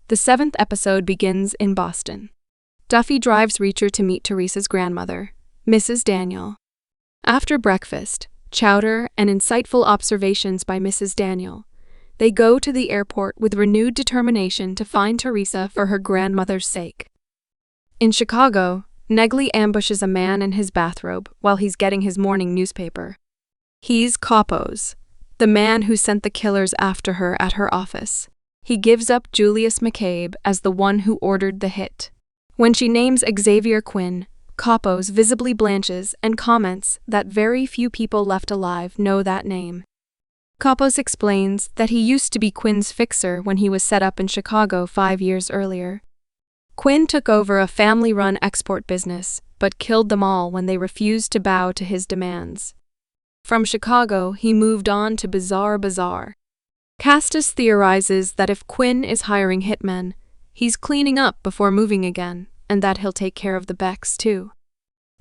The 7th episode begins in Boston. Duffy drives Reacher to meet Teresa's grandmother, Mrs. Daniel. After breakfast, chowder, and insightful observations by Mrs. Daniel, they go to the airport with renewed determination to find Teresa for her grandmother's sake. In Chicago, Negley ambushes a man in his bathrobe while he's getting his morning newspaper. He's Coppos, the man who sent the killers after her at her office. He gives up Julius McCabe as the one who ordered the hit. When she names Xavier Quinn, Coppos visibly blanches and comments that very few people left alive know that name. Coppos explains that he used to be Quinn's fixer when he was set up in Chicago 5 years earlier. Quinn took over a family-run export business, but killed them all when they refused to bow to his demands. From Chicago, he moved on to Bizarre Bazaar. Castus theorizes that if Quinn is hiring hitmen, he's cleaning up before moving again, and that he'll take care of the Becks too.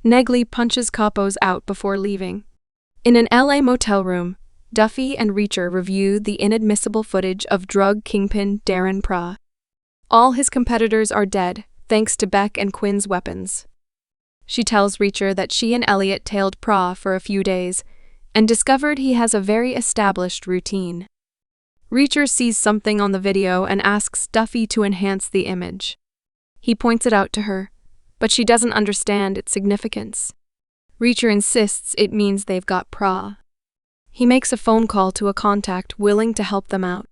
Negley punches Coppos out before leaving. In an LA motel room, Duffy and Reacher review the inadmissible footage of drug kingpin Darren Pra. All his competitors are dead, thanks to Beck and Quinn's weapons. She tells Reacher that she and Elliot tailed Pra for a few days and discovered he has a very established routine. Reacher sees something on the video and asks Duffy to enhance the image. He points it out to her, but she doesn't understand its significance. Reacher insists it means they've got Pra. He makes a phone call to a contact willing to help them out.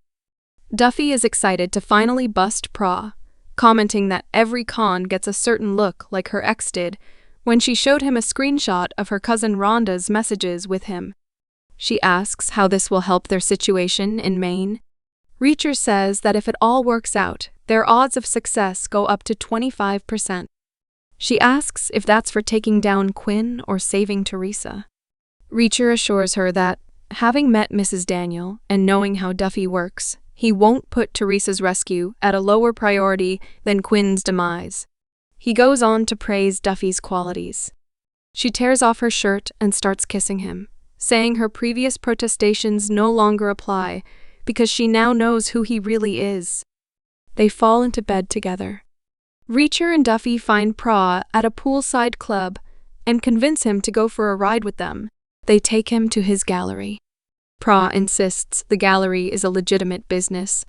Duffy is excited to finally bust Pra, commenting that every con gets a certain look like her ex did when she showed him a screenshot of her cousin Rhonda's messages with him. She asks how this will help their situation in Maine. Reacher says that if it all works out, their odds of success go up to 25%. She asks if that's for taking down Quinn or saving Teresa. Reacher assures her that, having met Mrs. Daniel and knowing how Duffy works, he won't put Teresa's rescue at a lower priority than Quinn's demise. He goes on to praise Duffy's qualities. She tears off her shirt and starts kissing him, saying her previous protestations no longer apply because she now knows who he really is. They fall into bed together. Reacher and Duffy find Pra at a poolside club and convince him to go for a ride with them. They take him to his gallery. Pra insists the gallery is a legitimate business.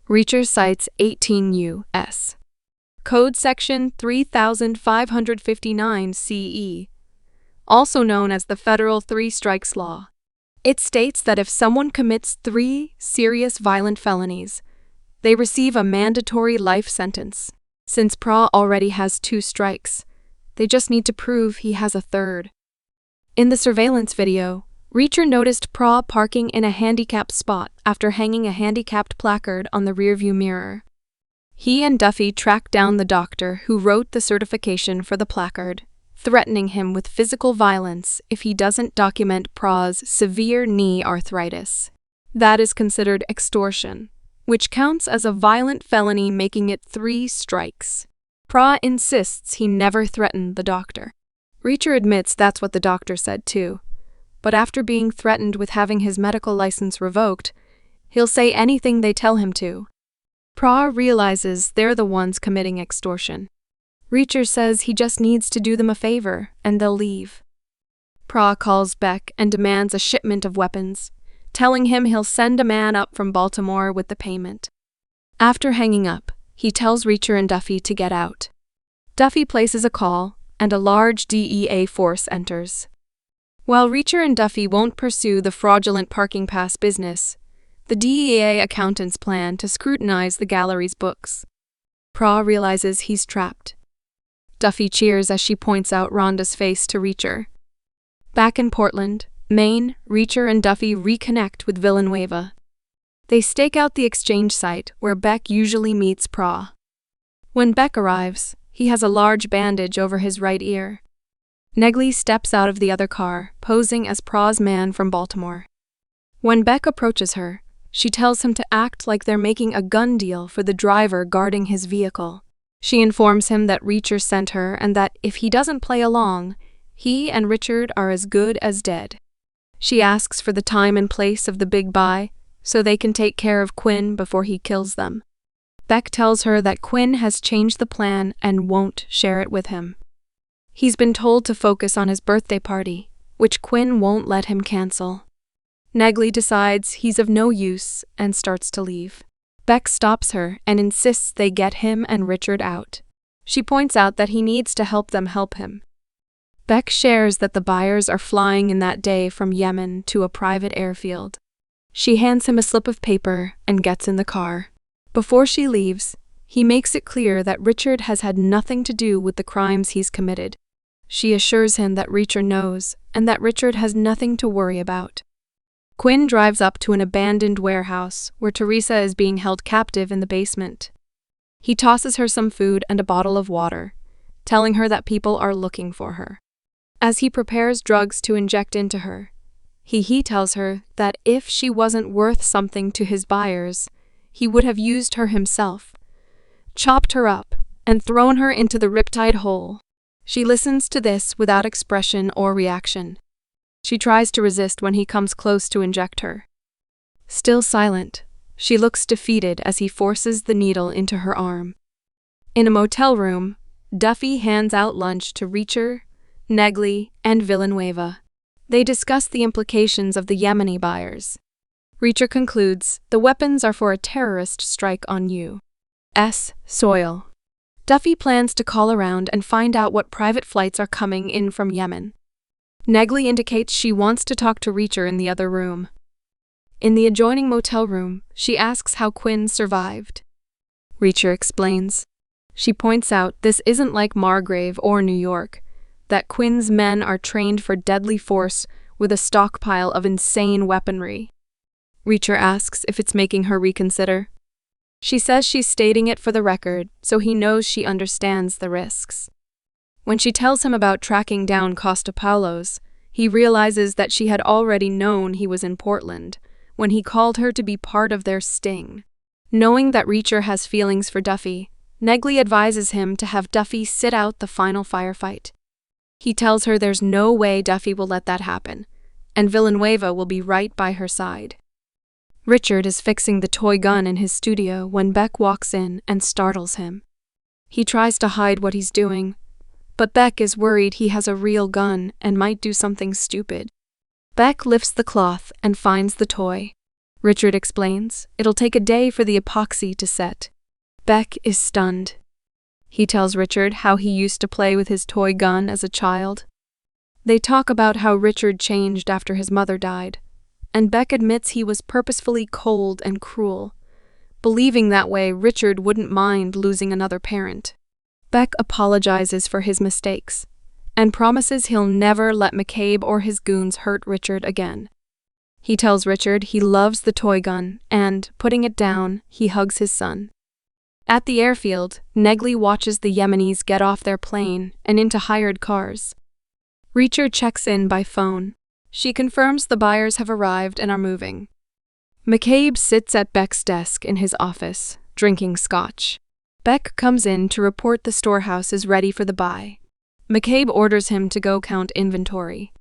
Reacher cites 18 U.S. Code Section 3559 CE, also known as the Federal Three Strikes Law. It states that if someone commits 3 serious violent felonies, they receive a mandatory life sentence. Since Pra already has 2 strikes, they just need to prove he has a third. In the surveillance video, Reacher noticed Pra parking in a handicapped spot after hanging a handicapped placard on the rearview mirror. He and Duffy track down the doctor who wrote the certification for the placard, threatening him with physical violence if he doesn't document Pra's severe knee arthritis. That is considered extortion, which counts as a violent felony, making it 3 strikes. Pra insists he never threatened the doctor. Reacher admits that's what the doctor said too, but after being threatened with having his medical license revoked, he'll say anything they tell him to. Pra realizes they're the ones committing extortion. Reacher says he just needs to do them a favor, and they'll leave. Pra calls Beck and demands a shipment of weapons, telling him he'll send a man up from Baltimore with the payment. After hanging up, he tells Reacher and Duffy to get out. Duffy places a call, and a large DEA force enters. While Reacher and Duffy won't pursue the fraudulent parking pass business, the DEA accountants plan to scrutinize the gallery's books. Pra realizes he's trapped. Duffy cheers as she points out Rhonda's face to Reacher. Back in Portland, Maine, Reacher and Duffy reconnect with Villanueva. They stake out the exchange site where Beck usually meets Pra. When Beck arrives, he has a large bandage over his right ear. Negley steps out of the other car, posing as Pra's man from Baltimore. When Beck approaches her, she tells him to act like they're making a gun deal for the driver guarding his vehicle. She informs him that Reacher sent her and that if he doesn't play along, he and Richard are as good as dead. She asks for the time and place of the big buy so they can take care of Quinn before he kills them. Beck tells her that Quinn has changed the plan and won't share it with him. He's been told to focus on his birthday party, which Quinn won't let him cancel. Negley decides he's of no use and starts to leave. Beck stops her and insists they get him and Richard out. She points out that he needs to help them help him. Beck shares that the buyers are flying in that day from Yemen to a private airfield. She hands him a slip of paper and gets in the car. Before she leaves, he makes it clear that Richard has had nothing to do with the crimes he's committed. She assures him that Reacher knows and that Richard has nothing to worry about. Quinn drives up to an abandoned warehouse where Teresa is being held captive in the basement. He tosses her some food and a bottle of water, telling her that people are looking for her. As he prepares drugs to inject into her, he tells her that if she wasn't worth something to his buyers, he would have used her himself, chopped her up, and thrown her into the riptide hole. She listens to this without expression or reaction. She tries to resist when he comes close to inject her. Still silent, she looks defeated as he forces the needle into her arm. In a motel room, Duffy hands out lunch to Reacher, Negley, and Villanueva. They discuss the implications of the Yemeni buyers. Reacher concludes the weapons are for a terrorist strike on U.S. soil. Duffy plans to call around and find out what private flights are coming in from Yemen. Negley indicates she wants to talk to Reacher in the other room. In the adjoining motel room, she asks how Quinn survived. Reacher explains. She points out this isn't like Margrave or New York, that Quinn's men are trained for deadly force with a stockpile of insane weaponry. Reacher asks if it's making her reconsider. She says she's stating it for the record, so he knows she understands the risks. When she tells him about tracking down Costa Paulos, he realizes that she had already known he was in Portland when he called her to be part of their sting. Knowing that Reacher has feelings for Duffy, Negley advises him to have Duffy sit out the final firefight. He tells her there's no way Duffy will let that happen, and Villanueva will be right by her side. Richard is fixing the toy gun in his studio when Beck walks in and startles him. He tries to hide what he's doing, but Beck is worried he has a real gun and might do something stupid. Beck lifts the cloth and finds the toy. Richard explains it'll take a day for the epoxy to set. Beck is stunned. He tells Richard how he used to play with his toy gun as a child. They talk about how Richard changed after his mother died, and Beck admits he was purposefully cold and cruel, believing that way Richard wouldn't mind losing another parent. Beck apologizes for his mistakes and promises he'll never let McCabe or his goons hurt Richard again. He tells Richard he loves the toy gun and, putting it down, he hugs his son. At the airfield, Negley watches the Yemenis get off their plane and into hired cars. Reacher checks in by phone. She confirms the buyers have arrived and are moving. McCabe sits at Beck's desk in his office, drinking scotch. Beck comes in to report the storehouse is ready for the buy. McCabe orders him to go count inventory.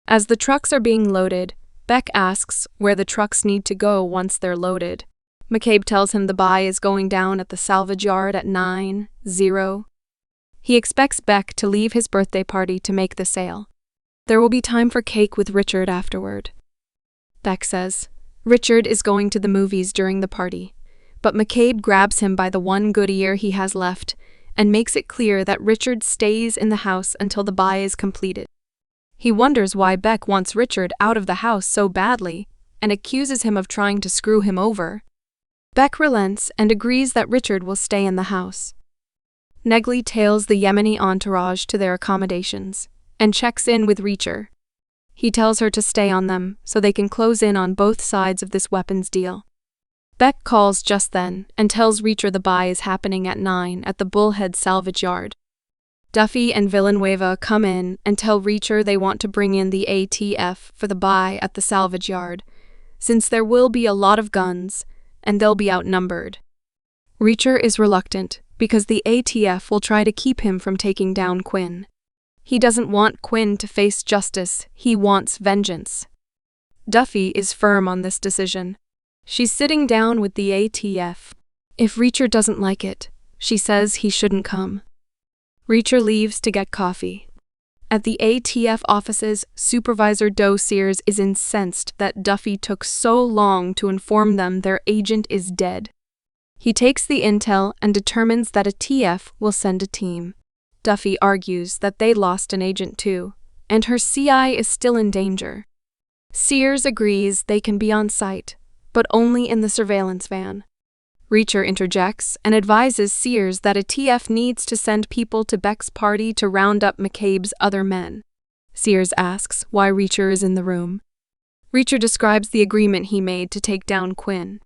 As the trucks are being loaded, Beck asks where the trucks need to go once they're loaded. McCabe tells him the buy is going down at the salvage yard at 9:00. He expects Beck to leave his birthday party to make the sale. There will be time for cake with Richard afterward. Beck says Richard is going to the movies during the party, but McCabe grabs him by the one good ear he has left and makes it clear that Richard stays in the house until the buy is completed. He wonders why Beck wants Richard out of the house so badly and accuses him of trying to screw him over. Beck relents and agrees that Richard will stay in the house. Negley tails the Yemeni entourage to their accommodations and checks in with Reacher. He tells her to stay on them so they can close in on both sides of this weapons deal. Beck calls just then and tells Reacher the buy is happening at 9 at the Bullhead salvage yard. Duffy and Villanueva come in and tell Reacher they want to bring in the ATF for the buy at the salvage yard, since there will be a lot of guns and they'll be outnumbered. Reacher is reluctant because the ATF will try to keep him from taking down Quinn. He doesn't want Quinn to face justice, he wants vengeance. Duffy is firm on this decision. She's sitting down with the ATF. If Reacher doesn't like it, she says he shouldn't come. Reacher leaves to get coffee. At the ATF offices, Supervisor Doe Sears is incensed that Duffy took so long to inform them their agent is dead. He takes the intel and determines that a TF will send a team. Duffy argues that they lost an agent too, and her CI is still in danger. Sears agrees they can be on site, but only in the surveillance van. Reacher interjects and advises Sears that a TF needs to send people to Beck's party to round up McCabe's other men. Sears asks why Reacher is in the room. Reacher describes the agreement he made to take down Quinn.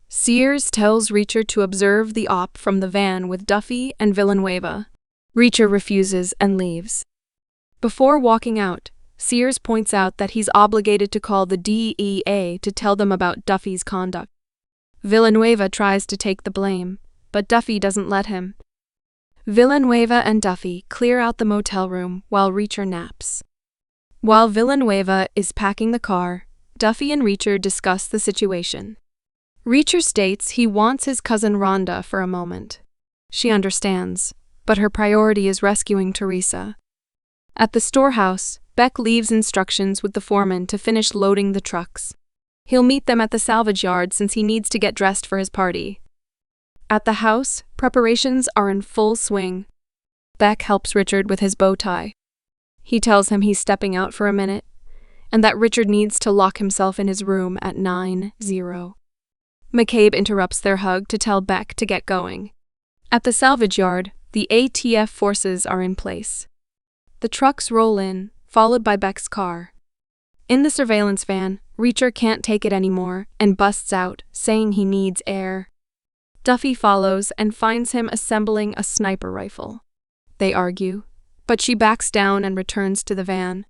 Sears tells Reacher to observe the op from the van with Duffy and Villanueva. Reacher refuses and leaves. Before walking out, Sears points out that he's obligated to call the DEA to tell them about Duffy's conduct. Villanueva tries to take the blame, but Duffy doesn't let him. Villanueva and Duffy clear out the motel room while Reacher naps. While Villanueva is packing the car, Duffy and Reacher discuss the situation. Reacher states he wants his cousin Rhonda for a moment. She understands, but her priority is rescuing Teresa. At the storehouse, Beck leaves instructions with the foreman to finish loading the trucks. He'll meet them at the salvage yard since he needs to get dressed for his party. At the house, preparations are in full swing. Beck helps Richard with his bow tie. He tells him he's stepping out for a minute, and that Richard needs to lock himself in his room at 9:0. McCabe interrupts their hug to tell Beck to get going. At the salvage yard, the ATF forces are in place. The trucks roll in, followed by Beck's car. In the surveillance van, Reacher can't take it anymore and busts out, saying he needs air. Duffy follows and finds him assembling a sniper rifle. They argue, but she backs down and returns to the van.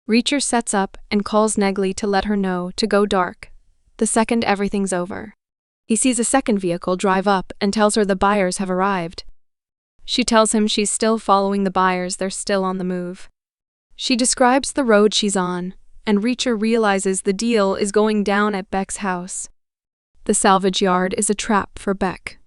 Reacher sets up and calls Negley to let her know to go dark, the second everything's over. He sees a second vehicle drive up and tells her the buyers have arrived. She tells him she's still following the buyers, they're still on the move. She describes the road she's on, and Reacher realizes the deal is going down at Beck's house. The salvage yard is a trap for Beck.